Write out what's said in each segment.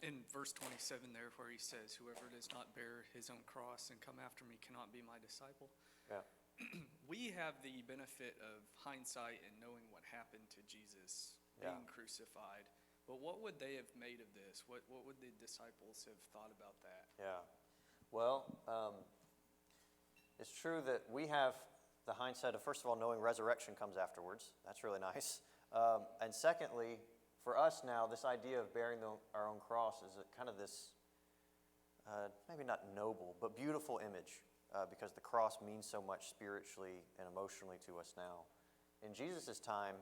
In verse 27 there, where he says, whoever does not bear his own cross and come after me cannot be my disciple. Yeah. We have the benefit of hindsight and knowing what happened to Jesus being crucified. But what would they have made of this? What would the disciples have thought about that? Yeah. Well, it's true that we have the hindsight of, first of all, knowing resurrection comes afterwards. That's really nice. And secondly, for us now, this idea of bearing our own cross is kind of this, maybe not noble, but beautiful image, because the cross means so much spiritually and emotionally to us now. In Jesus' time,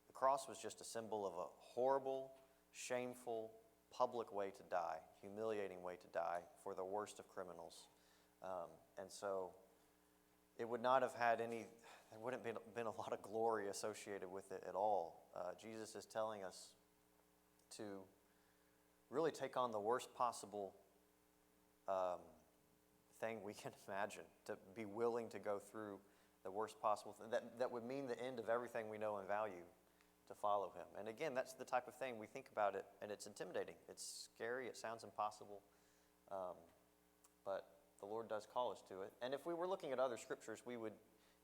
the cross was just a symbol of a horrible, shameful, public way to die, humiliating way to die for the worst of criminals. And so it would not have had there wouldn't have been a lot of glory associated with it at all. Jesus is telling us to really take on the worst possible thing we can imagine, to be willing to go through the worst possible thing. That would mean the end of everything we know and value to follow him. And again, that's the type of thing we think about it, and it's intimidating. It's scary. It sounds impossible. But the Lord does call us to it. And if we were looking at other scriptures, we would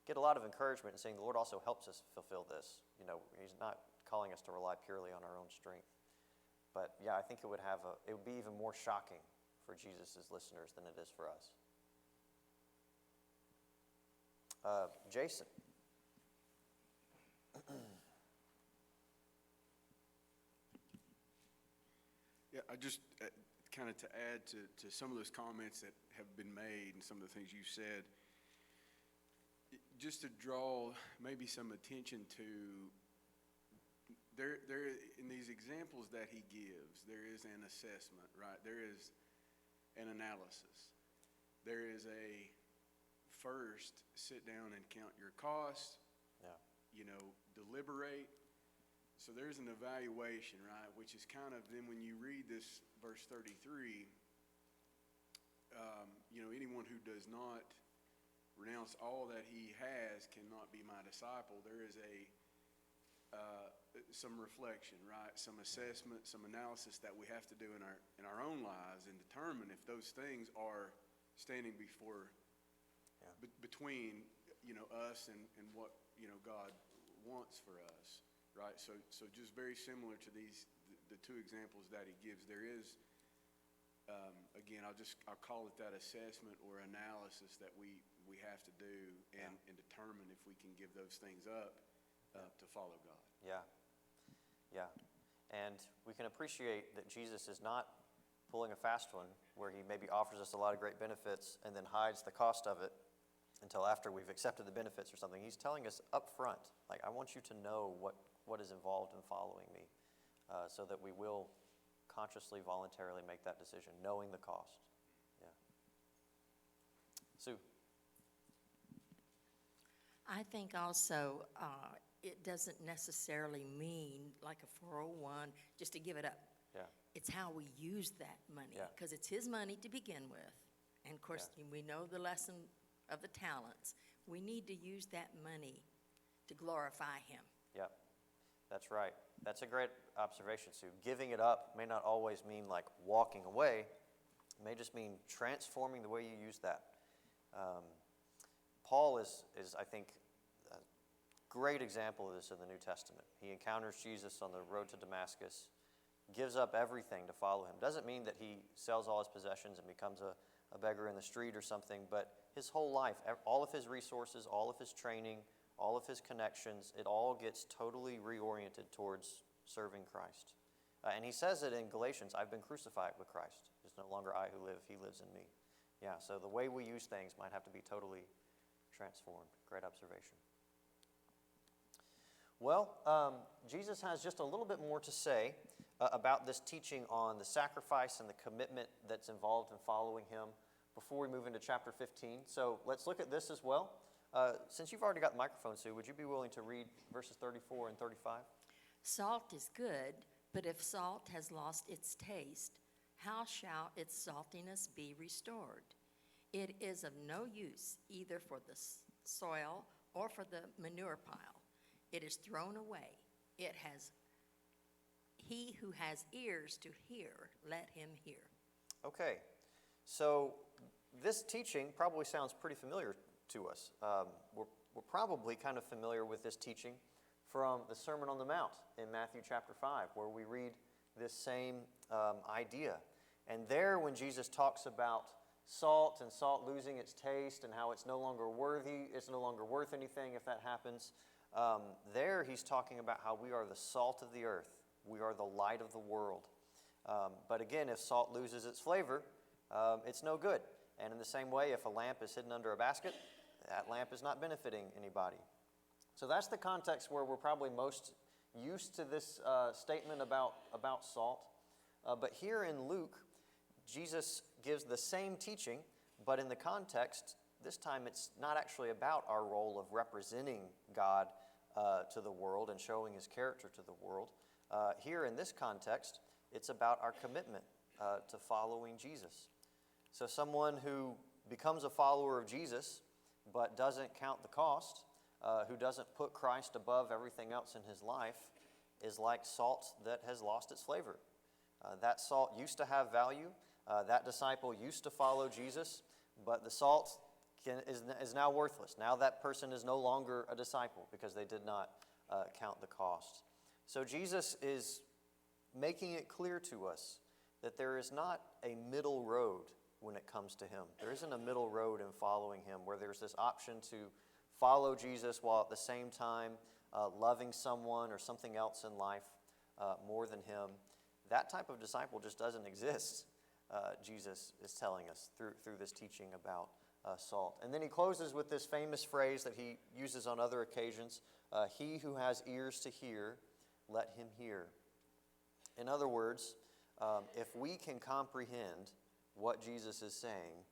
get a lot of encouragement in saying the Lord also helps us fulfill this. You know, he's not calling us to rely purely on our own strength. But yeah, I think it would be even more shocking for Jesus' listeners than it is for us. Jason. Yeah, I just kind of to add to some of those comments that have been made and some of the things you said, just to draw maybe some attention to there in these examples that he gives, there is an assessment, right? There is an analysis. There is a first sit down and count your costs. Yeah. Deliberate. So there's an evaluation, right? Which is kind of then when you read this verse 33, anyone who does not renounce all that he has cannot be my disciple. There is some reflection, right? Some assessment, some analysis that we have to do in our own lives and determine if those things are standing before between us and what God wants for us, right? So just very similar to the two examples that he gives, there is again I'll call it that assessment or analysis that we have to do and determine if we can give those things up to follow God. Yeah. And we can appreciate that Jesus is not pulling a fast one where he maybe offers us a lot of great benefits and then hides the cost of it until after we've accepted the benefits or something. He's telling us up front, like, I want you to know what is involved in following me, so that we will consciously, voluntarily make that decision, knowing the cost. Yeah. Sue. I think also it doesn't necessarily mean like a 401 just to give it up. Yeah. It's how we use that money, because it's his money to begin with. And of course, we know the lesson of the talents. We need to use that money to glorify him. Yep, that's right. That's a great observation, Sue. Giving it up may not always mean like walking away. It may just mean transforming the way you use that. Paul is I think, a great example of this in the New Testament. He encounters Jesus on the road to Damascus, gives up everything to follow him. Doesn't mean that he sells all his possessions and becomes a beggar in the street or something, but his whole life, all of his resources, all of his training, all of his connections, it all gets totally reoriented towards serving Christ. And he says it in Galatians, I've been crucified with Christ. It's no longer I who live, he lives in me. Yeah, so the way we use things might have to be totally transformed. Great observation. Well, Jesus has just a little bit more to say about this teaching on the sacrifice and the commitment that's involved in following him before we move into chapter 15. So let's look at this as well. Since you've already got the microphone, Sue, would you be willing to read verses 34 and 35? Salt is good, but if salt has lost its taste, how shall its saltiness be restored? It is of no use either for the soil or for the manure pile. It is thrown away. He He who has ears to hear, let him hear. Okay, so this teaching probably sounds pretty familiar to us. We're probably kind of familiar with this teaching from the Sermon on the Mount in Matthew chapter 5, where we read this same idea. And there, when Jesus talks about salt and salt losing its taste and how it's no longer worthy, it's no longer worth anything if that happens, there he's talking about how we are the salt of the earth. We are the light of the world. But again, if salt loses its flavor, it's no good. And in the same way, if a lamp is hidden under a basket, that lamp is not benefiting anybody. So that's the context where we're probably most used to this statement about salt. But here in Luke, Jesus gives the same teaching, but in the context, this time it's not actually about our role of representing God to the world and showing his character to the world. Here in this context, it's about our commitment to following Jesus. So someone who becomes a follower of Jesus but doesn't count the cost, who doesn't put Christ above everything else in his life, is like salt that has lost its flavor. That salt used to have value. That disciple used to follow Jesus, but the salt is now worthless. Now that person is no longer a disciple because they did not count the cost. So Jesus is making it clear to us that there is not a middle road when it comes to him. There isn't a middle road in following him where there's this option to follow Jesus while at the same time loving someone or something else in life more than him. That type of disciple just doesn't exist, Jesus is telling us through this teaching about salt. And then he closes with this famous phrase that he uses on other occasions, he who has ears to hear, let him hear. In other words, if we can comprehend what Jesus is saying,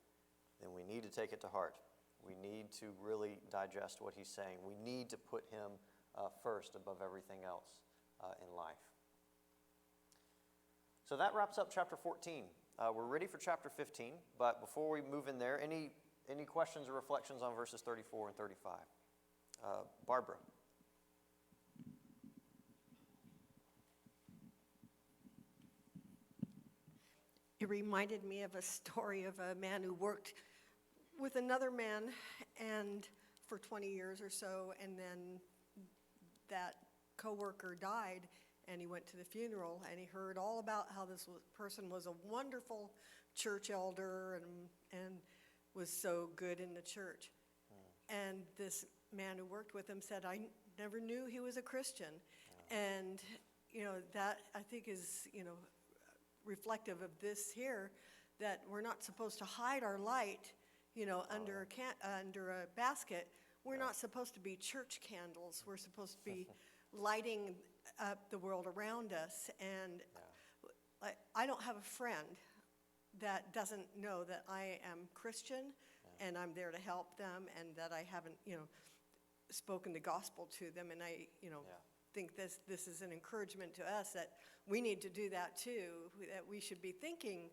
then we need to take it to heart. We need to really digest what he's saying. We need to put him first above everything else in life. So that wraps up chapter 14. We're ready for chapter 15, but before we move in there, any questions or reflections on verses 34 and 35? Barbara. It reminded me of a story of a man who worked with another man and for 20 years or so, and then that coworker died, and he went to the funeral, and he heard all about how this person was a wonderful church elder and was so good in the church. And this man who worked with him said, I never knew he was a Christian. And, that I think is, reflective of this here, that we're not supposed to hide our light, under a basket. We're not supposed to be church candles. We're supposed to be lighting up the world around us. And I don't have a friend that doesn't know that I am Christian and I'm there to help them, and that I haven't, spoken the gospel to them. And I, think this is an encouragement to us that we need to do that too, that we should be thinking,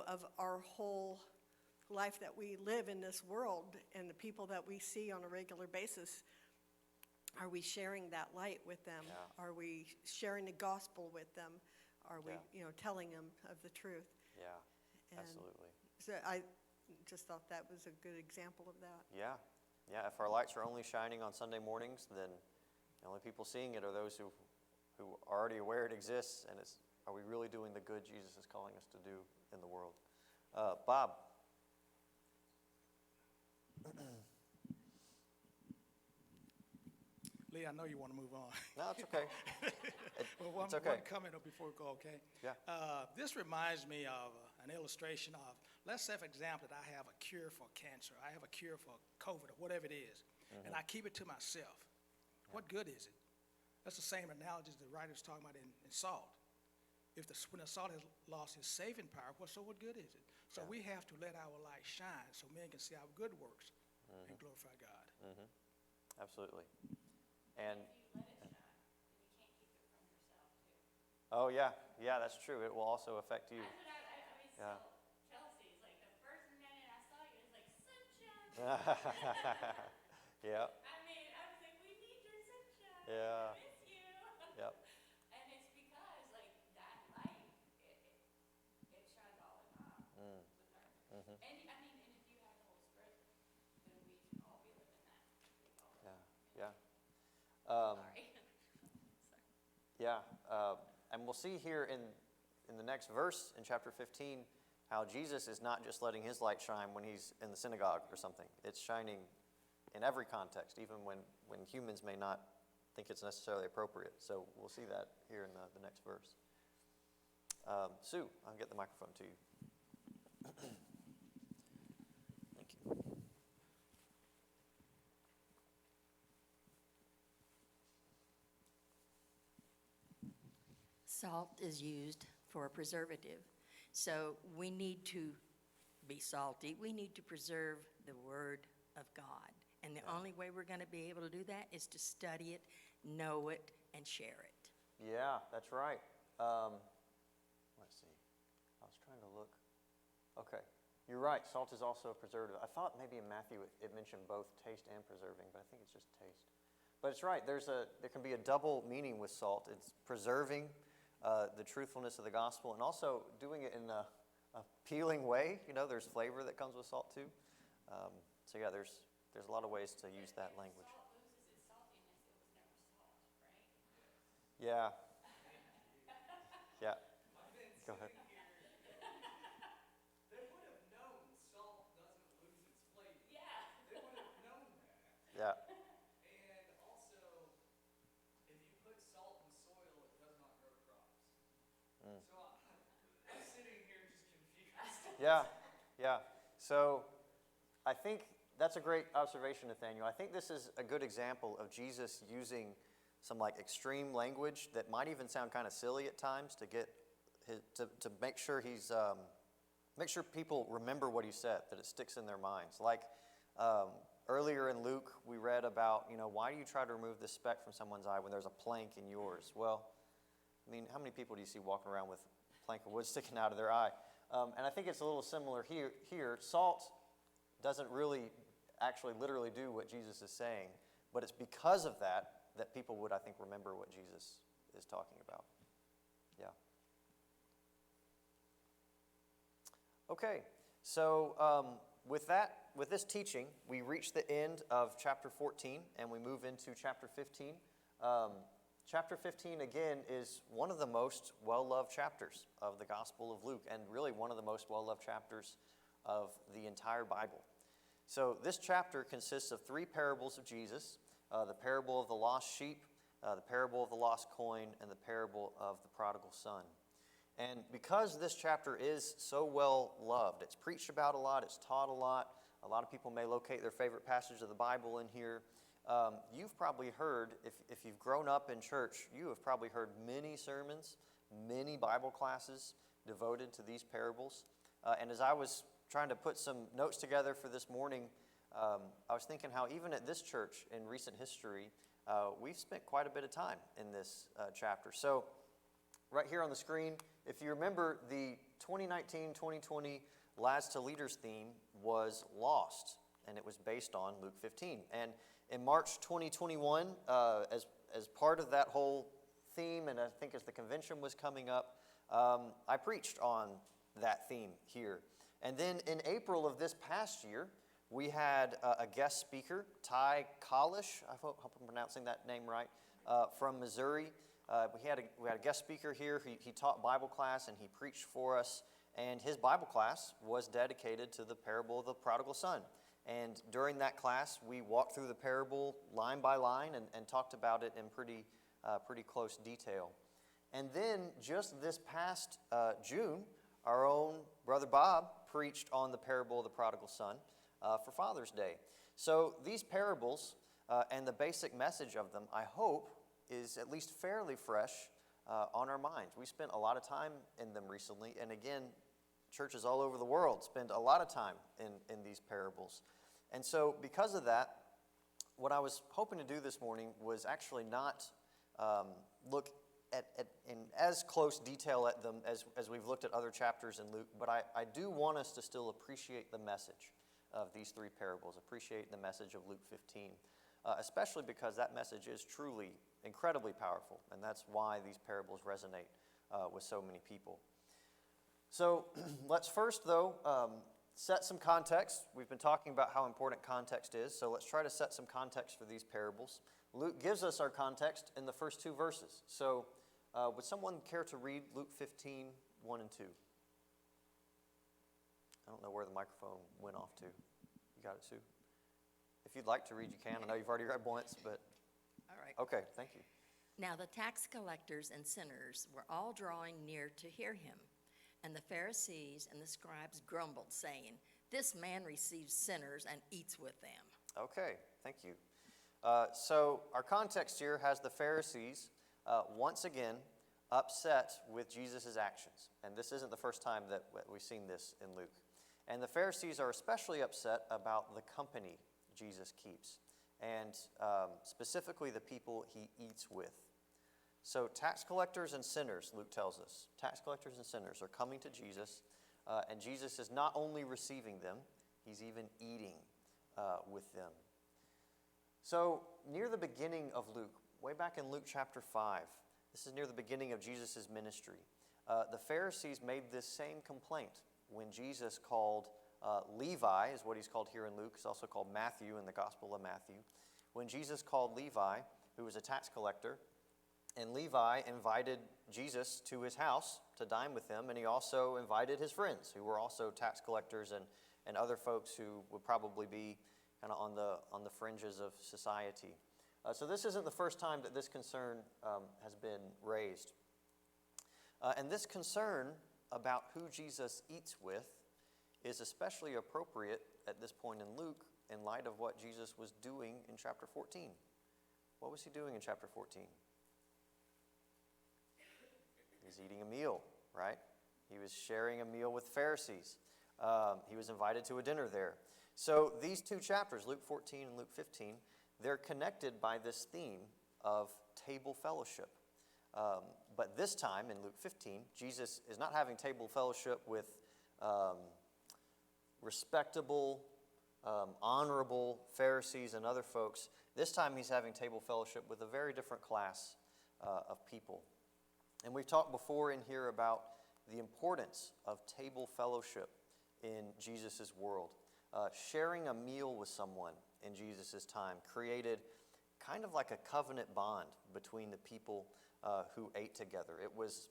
of our whole life that we live in this world and the people that we see on a regular basis. Are we sharing that light with them? Yeah. Are we sharing the gospel with them? Are we, telling them of the truth? Yeah, And absolutely. So I just thought that was a good example of that. Yeah. If our lights are only shining on Sunday mornings, then the only people seeing it are those who are already aware it exists, and are we really doing the good Jesus is calling us to do in the world? Bob. Lee, I know you want to move on. No, it's okay. Well, It's okay. one comment before we go, okay? Yeah. This reminds me of an illustration of, let's say, for example, that I have a cure for cancer. I have a cure for COVID or whatever it is, and I keep it to myself. What good is it? That's the same analogy the writer's talking about in salt. When the salt has lost its saving power, what good is it? So we have to let our light shine so men can see our good works and glorify God. Absolutely. And oh yeah, that's true. It will also affect you. Yeah. Chelsea is like the first minute I saw you, it was like sunshine. Yeah. I mean, I was like, we need your sunshine. Yeah. I miss you. Yep. And it's because like And, I mean, and if you have the Holy Spirit, then we should all be living that. Yeah, yeah. Sorry. Yeah, and we'll see here in the next verse in chapter 15 how Jesus is not just letting his light shine when he's in the synagogue or something. It's shining in every context, even when humans may not think it's necessarily appropriate. So we'll see that here in the next verse. Sue, I'll get the microphone to you. Thank you. Salt is used for a preservative. So we need to be salty. We need to preserve the Word of God. And the only way we're going to be able to do that is to study it, know it, and share it. Yeah, that's right. Let's see. I was trying to look. Okay. You're right. Salt is also a preservative. I thought maybe in Matthew it mentioned both taste and preserving, but I think it's just taste. But it's right. There can be a double meaning with salt. It's preserving the truthfulness of the gospel and also doing it in a appealing way. You know, there's flavor that comes with salt too. So yeah, there's a lot of ways to use that language. Salt loses its saltiness, it was never salt, right? Yeah. Yeah. Go ahead. They would have known salt doesn't lose its flavor. Yeah. They would have known that. Yeah. And also, if you put salt in soil, it does not grow crops. So I'm sitting here just confused. Yeah. Yeah. So I think that's a great observation, Nathaniel. I think this is a good example of Jesus using some like extreme language that might even sound kind of silly at times to get to make sure make sure people remember what he said, that it sticks in their minds. Like earlier in Luke, we read about, why do you try to remove the speck from someone's eye when there's a plank in yours? Well, I mean, how many people do you see walking around with a plank of wood sticking out of their eye? And I think it's a little similar here. Salt doesn't really actually literally do what Jesus is saying, but it's because of that people would, I think, remember what Jesus is talking about. Yeah. Okay, so with this teaching, we reach the end of chapter 14, and we move into chapter 15. Chapter 15, again, is one of the most well-loved chapters of the Gospel of Luke, and really one of the most well-loved chapters of the entire Bible. So this chapter consists of 3 parables of Jesus, the parable of the lost sheep, the parable of the lost coin, and the parable of the prodigal son. And because this chapter is so well loved, it's preached about a lot, it's taught a lot of people may locate their favorite passage of the Bible in here. You've probably heard, if you've grown up in church, you have probably heard many sermons, many Bible classes devoted to these parables. And as I was trying to put some notes together for this morning, I was thinking how even at this church in recent history, we've spent quite a bit of time in this chapter. So right here on the screen, if you remember, the 2019-2020 Lads to Leaders theme was Lost, and it was based on Luke 15. And in March 2021, as part of that whole theme, and I think as the convention was coming up, I preached on that theme here. And then in April of this past year, we had a guest speaker, Ty Kalish, I hope I'm pronouncing that name right, from Missouri. We had a guest speaker here. He taught Bible class and he preached for us. And his Bible class was dedicated to the parable of the prodigal son. And during that class, we walked through the parable line by line and talked about it in pretty close detail. And then just this past June, our own brother Bob preached on the parable of the prodigal son for Father's Day. So these parables and the basic message of them, I hope, is at least fairly fresh on our minds. We spent a lot of time in them recently, and again, churches all over the world spend a lot of time in these parables. And so because of that, what I was hoping to do this morning was actually not look in as close detail at them as we've looked at other chapters in Luke, but I do want us to still appreciate the message of these 3 parables, appreciate the message of Luke 15, especially because that message is truly incredibly powerful, and that's why these parables resonate with so many people. So let's first, though, set some context. We've been talking about how important context is, so let's try to set some context for these parables. Luke gives us our context in the first 2 verses. So would someone care to read Luke 15, 1 and 2? I don't know where the microphone went off to. You got it, Sue? If you'd like to read, you can. I know you've already read once, but... All right. Okay, thank you. Now the tax collectors and sinners were all drawing near to hear him. And the Pharisees and the scribes grumbled, saying, "This man receives sinners and eats with them." Okay, thank you. So our context here has the Pharisees once again upset with Jesus' actions. And this isn't the first time that we've seen this in Luke. And the Pharisees are especially upset about the company Jesus keeps, and specifically the people he eats with. So tax collectors and sinners, Luke tells us, tax collectors and sinners are coming to Jesus, and Jesus is not only receiving them, he's even eating with them. So near the beginning of Luke, way back in Luke chapter 5, this is near the beginning of Jesus' ministry, the Pharisees made this same complaint when Jesus called Levi, is what he's called here in Luke. He's also called Matthew in the Gospel of Matthew. When Jesus called Levi, who was a tax collector, and Levi invited Jesus to his house to dine with him, and he also invited his friends, who were also tax collectors and other folks who would probably be kind of on the fringes of society. So this isn't the first time that this concern has been raised. And this concern about who Jesus eats with is especially appropriate at this point in Luke in light of what Jesus was doing in chapter 14. What was he doing in chapter 14? He's eating a meal, right? He was sharing a meal with Pharisees. He was invited to a dinner there. So these 2 chapters, Luke 14 and Luke 15, they're connected by this theme of table fellowship. But this time in Luke 15, Jesus is not having table fellowship with respectable, honorable Pharisees and other folks. This time he's having table fellowship with a very different class of people. And we've talked before in here about the importance of table fellowship in Jesus' world. Sharing a meal with someone in Jesus' time created kind of like a covenant bond between the people who ate together. It was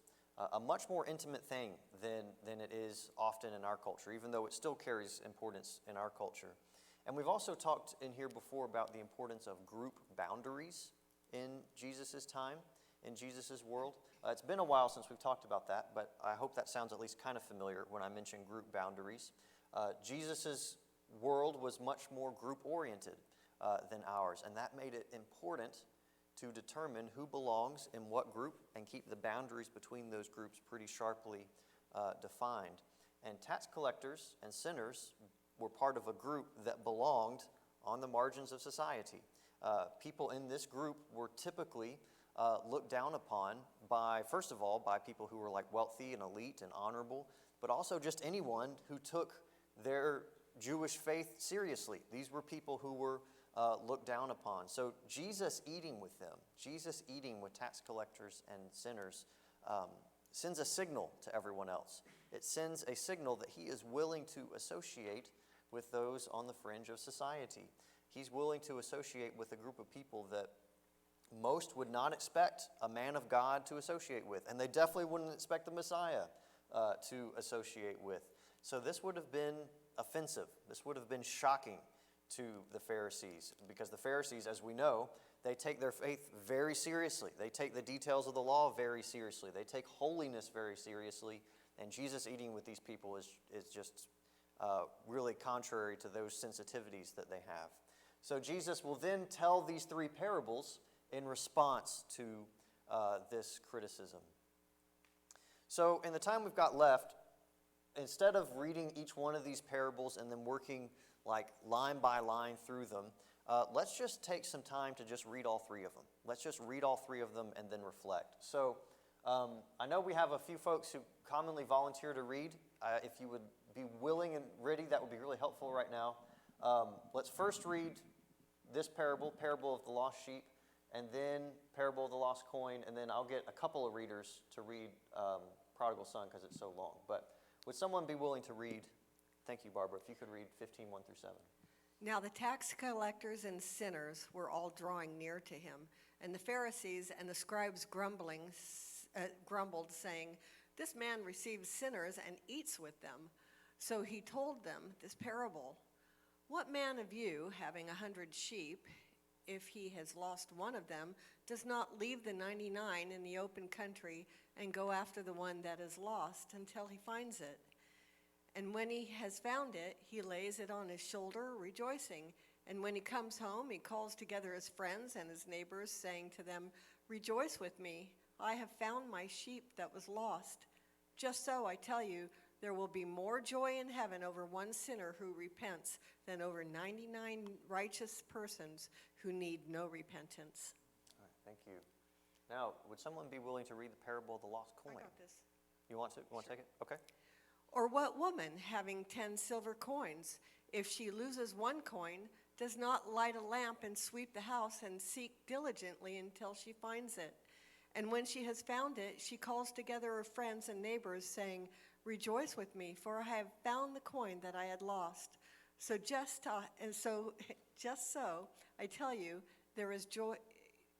a much more intimate thing than it is often in our culture, even though it still carries importance in our culture. And we've also talked in here before about the importance of group boundaries in Jesus' time, in Jesus' world. It's been a while since we've talked about that, but I hope that sounds at least kind of familiar when I mention group boundaries. Jesus' world was much more group-oriented than ours, and that made it important to determine who belongs in what group and keep the boundaries between those groups pretty sharply defined. And tax collectors and sinners were part of a group that belonged on the margins of society. People in this group were typically looked down upon by, first of all, by people who were like wealthy and elite and honorable, but also just anyone who took their Jewish faith seriously. These were people who were looked down upon. So Jesus eating with them, Jesus eating with tax collectors and sinners, sends a signal to everyone else. It sends a signal that he is willing to associate with those on the fringe of society. He's willing to associate with a group of people that most would not expect a man of God to associate with, and they definitely wouldn't expect the Messiah to associate with. So this would have been offensive. This would have been shocking to the Pharisees, because the Pharisees, as we know, they take their faith very seriously. They take the details of the law very seriously. They take holiness very seriously, and Jesus eating with these people is just really contrary to those sensitivities that they have. So Jesus will then tell these 3 parables in response to this criticism. So in the time we've got left, instead of reading each one of these parables and then working like line by line through them, let's just take some time to just read all 3 of them. Let's just read all 3 of them and then reflect. So I know we have a few folks who commonly volunteer to read. If you would be willing and ready, that would be really helpful right now. Let's first read this parable of the lost sheep, and then parable of the lost coin, and then I'll get a couple of readers to read prodigal son because it's so long. But would someone be willing to read Thank you, Barbara. If you could read 15, 1 through 7. Now the tax collectors and sinners were all drawing near to him, and the Pharisees and the scribes grumbled, saying, "This man receives sinners and eats with them." So he told them this parable. "What man of you, having 100 sheep, if he has lost one of them, does not leave the 99 in the open country and go after the one that is lost until he finds it? And when he has found it, he lays it on his shoulder, rejoicing. And when he comes home, he calls together his friends and his neighbors, saying to them, 'Rejoice with me, I have found my sheep that was lost.' Just so, I tell you, there will be more joy in heaven over one sinner who repents than over 99 righteous persons who need no repentance." All right, thank you. Now, would someone be willing to read the parable of the lost I coin? got this. You want to? You want to take it? Okay. Or what woman, having 10 silver coins, if she loses one coin, does not light a lamp and sweep the house and seek diligently until she finds it? And when she has found it, she calls together her friends and neighbors, saying, 'Rejoice with me, for I have found the coin that I had lost.' Just so, I tell you, there is joy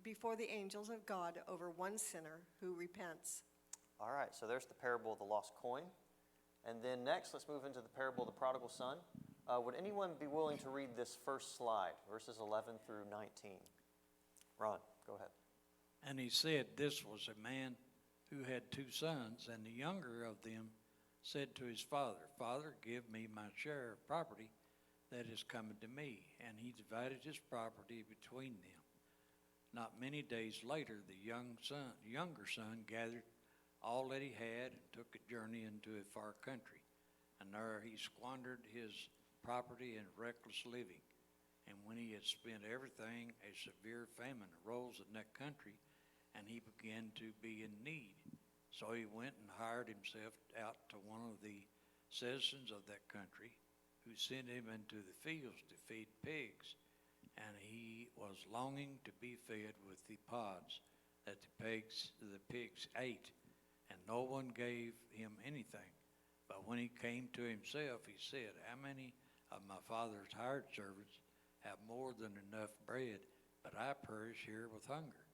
before the angels of God over one sinner who repents." All right, so there's the parable of the lost coin. And then next, let's move into the parable of the prodigal son. Would anyone be willing to read this first slide, verses 11 through 19? Ron, go ahead. And he said, "This was a man who had 2 sons, and the younger of them said to his father, 'Father, give me my share of property that is coming to me.' And he divided his property between them. Not many days later, the younger son gathered all that he had and took a journey into a far country. And there he squandered his property in reckless living. And when he had spent everything, a severe famine arose in that country, and he began to be in need. So he went and hired himself out to one of the citizens of that country, who sent him into the fields to feed pigs. And he was longing to be fed with the pods that the pigs ate, and no one gave him anything. But when he came to himself, he said, 'How many of my father's hired servants have more than enough bread, but I perish here with hunger?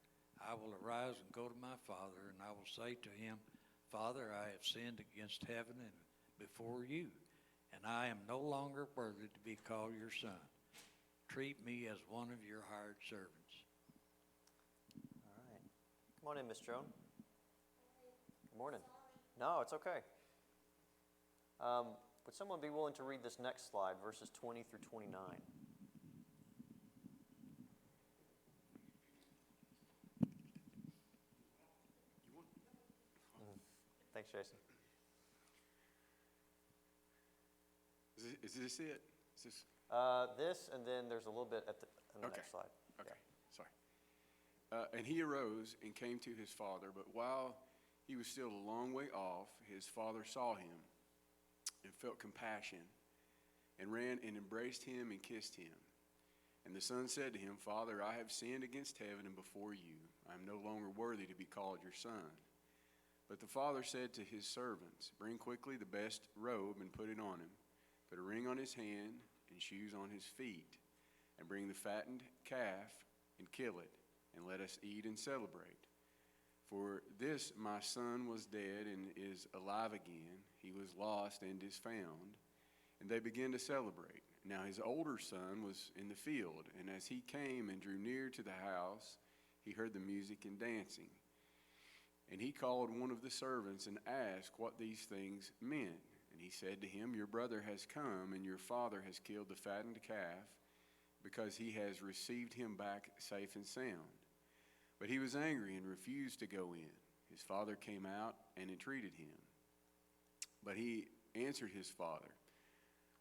I will arise and go to my father, and I will say to him, Father, I have sinned against heaven and before you, and I am no longer worthy to be called your son. Treat me as one of your hired servants.'" All right. Come on in, Miss Joan. Good morning. No, it's okay. Would someone be willing to read this next slide, verses 20 through 29? Thanks, Jason. Is this it? Is this? This, and then there's a little bit on the Okay. next slide. Okay, sorry. And he arose and came to his father, but while he was still a long way off, his father saw him and felt compassion and ran and embraced him and kissed him. And the son said to him, "Father, I have sinned against heaven and before you. I am no longer worthy to be called your son." But the father said to his servants, "Bring quickly the best robe and put it on him. Put a ring on his hand and shoes on his feet. And bring the fattened calf and kill it, and let us eat and celebrate. For this my son was dead and is alive again. He was lost and is found." And they began to celebrate. Now his older son was in the field, and as he came and drew near to the house, he heard the music and dancing. And he called one of the servants and asked what these things meant. And he said to him, "Your brother has come, and your father has killed the fattened calf, because he has received him back safe and sound." But he was angry and refused to go in. His father came out and entreated him. But he answered his father,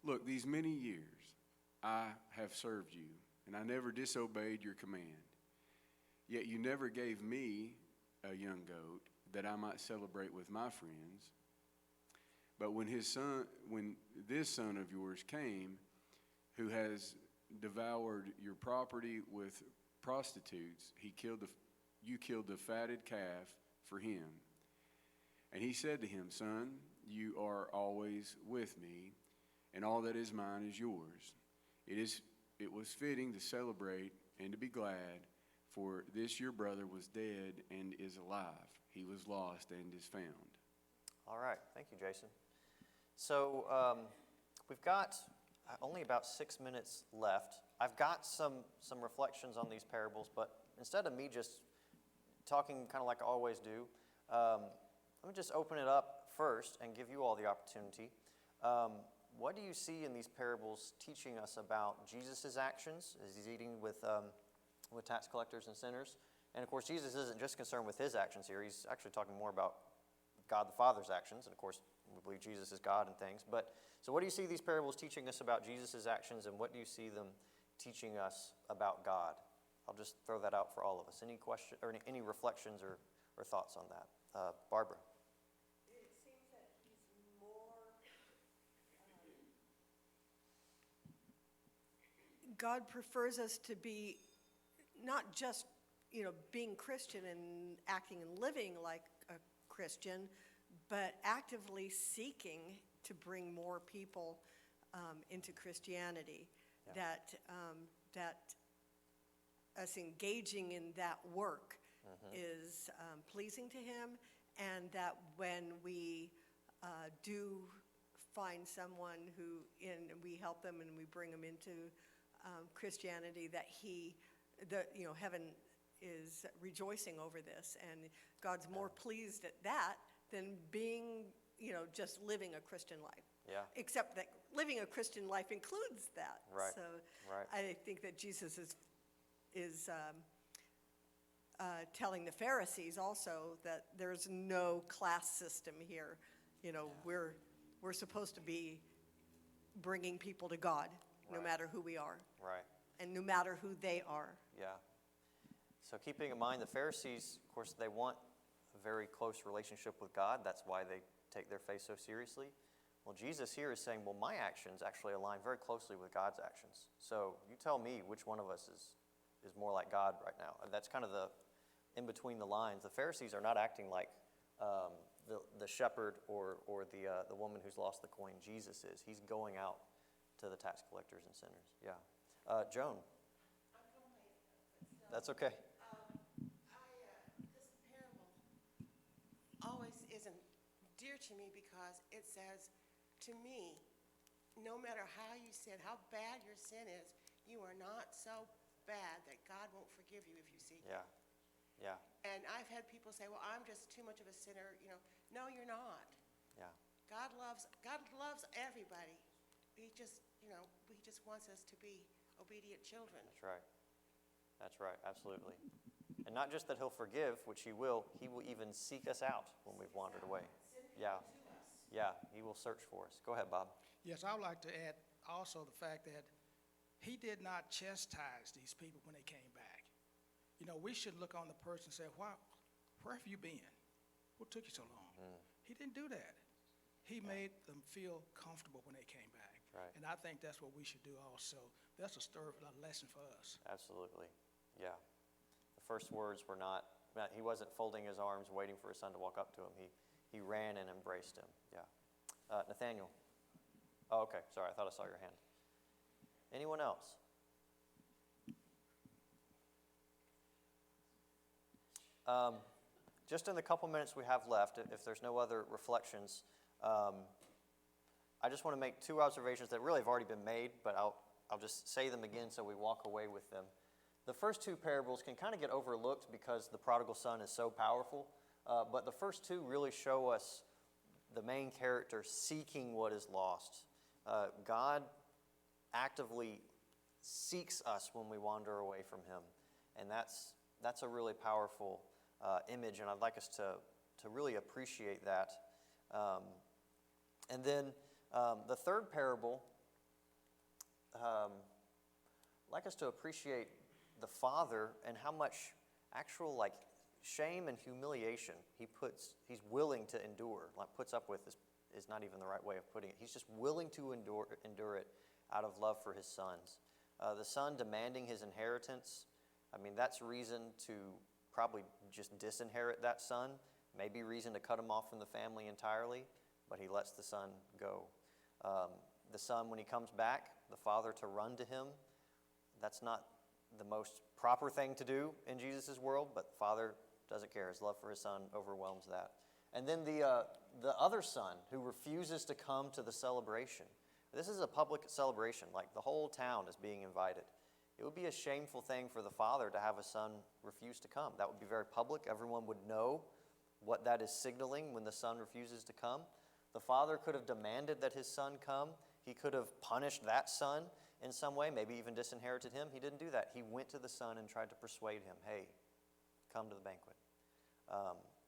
"Look, these many years I have served you, and I never disobeyed your command. Yet you never gave me a young goat that I might celebrate with my friends. But when this son of yours came, who has devoured your property with prostitutes, you killed the fatted calf for him." And he said to him, "Son, you are always with me, and all that is mine is yours. It was fitting to celebrate and to be glad, for this your brother was dead and is alive. He was lost and is found. All right, thank you, Jason. So we've got only about 6 minutes left. I've got some reflections on these parables, but instead of me just talking kind of like I always do, let me just open it up first and give you all the opportunity. What do you see in these parables teaching us about Jesus' actions as he's eating with tax collectors and sinners? And of course, Jesus isn't just concerned with his actions here. He's actually talking more about God the Father's actions. And of course, we believe Jesus is God and things. But so what do you see these parables teaching us about Jesus' actions, and what do you see them teaching us about God? I'll just throw that out for all of us. Any question or any reflections or thoughts on that? Barbara. It seems that he's more, God prefers us to be not just, being Christian and acting and living like a Christian, but actively seeking to bring more people into Christianity. Yeah. That us engaging in that work is pleasing to him, and that when we do find someone and we help them and we bring them into Christianity, that heaven is rejoicing over this, and God's more pleased at that than being, just living a Christian life. Yeah. Except that living a Christian life includes that. Right. So Right. I think that Jesus is telling the Pharisees also that there's no class system here. We're supposed to be bringing people to God, no Right. matter who we are, Right. and no matter who they are. Yeah. So keeping in mind, the Pharisees, of course, they want a very close relationship with God. That's why they take their faith so seriously. Well, Jesus here is saying, well, my actions actually align very closely with God's actions. So you tell me which one of us is more like God right now. And that's kind of the in between the lines. The Pharisees are not acting like the shepherd or the woman who's lost the coin. Jesus is. He's going out to the tax collectors and sinners. Yeah. Joan. That's okay. This parable always isn't dear to me because it says, to me, no matter how you sin, how bad your sin is, you are not so bad that God won't forgive you if you seek Him. Yeah. Yeah. And I've had people say, well, I'm just too much of a sinner. No, you're not. Yeah. God loves everybody. He just wants us to be obedient children. That's right. That's right. Absolutely. And not just that He'll forgive, which He will even seek us out when we've wandered away. Yeah. Yeah. He will search for us. Go ahead, Bob. Yes, I would like to add also the fact that he did not chastise these people when they came back. We should look on the person and say, where have you been? What took you so long? He didn't do that. He made them feel comfortable when they came back. Right. And I think that's what we should do also. That's a lesson for us. Absolutely. Yeah. The first words were not, he wasn't folding his arms waiting for his son to walk up to him. He ran and embraced him. Yeah. Nathaniel. Oh, okay. Sorry, I thought I saw your hand. Anyone else? Just in the couple minutes we have left, if there's no other reflections, I just want to make two observations that really have already been made, but I'll just say them again so we walk away with them. The first two parables can kind of get overlooked because the prodigal son is so powerful, but the first two really show us the main character seeking what is lost. God actively seeks us when we wander away from Him, and that's a really powerful image, and I'd like us to really appreciate that. And then the third parable, I'd like us to appreciate the Father and how much actual shame and humiliation he's willing to endure. Puts up with is not even the right way of putting it. He's just willing to endure it out of love for his sons. The son demanding his inheritance, that's reason to probably just disinherit that son, maybe reason to cut him off from the family entirely, but he lets the son go. the son, when he comes back, the father to run to him. That's not the most proper thing to do in Jesus' world, but the father doesn't care. His love for his son overwhelms that. And then the other son who refuses to come to the celebration. This is a public celebration, like the whole town is being invited. It would be a shameful thing for the father to have a son refuse to come. That would be very public. Everyone would know what that is signaling when the son refuses to come. The father could have demanded that his son come. He could have punished that son in some way, maybe even disinherited him. He didn't do that. He went to the son and tried to persuade him, hey, come to the banquet.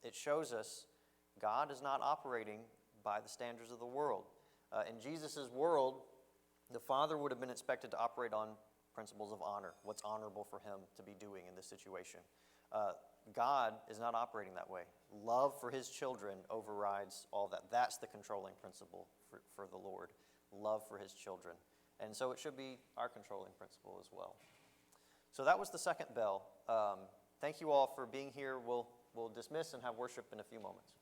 It shows us God is not operating by the standards of the world. In Jesus' world, the father would have been expected to operate on principles of honor, what's honorable for him to be doing in this situation. God is not operating that way. Love for his children overrides all that. That's the controlling principle for the Lord, love for his children. And so it should be our controlling principle as well. So that was the second bell. Thank you all for being here. We'll dismiss and have worship in a few moments.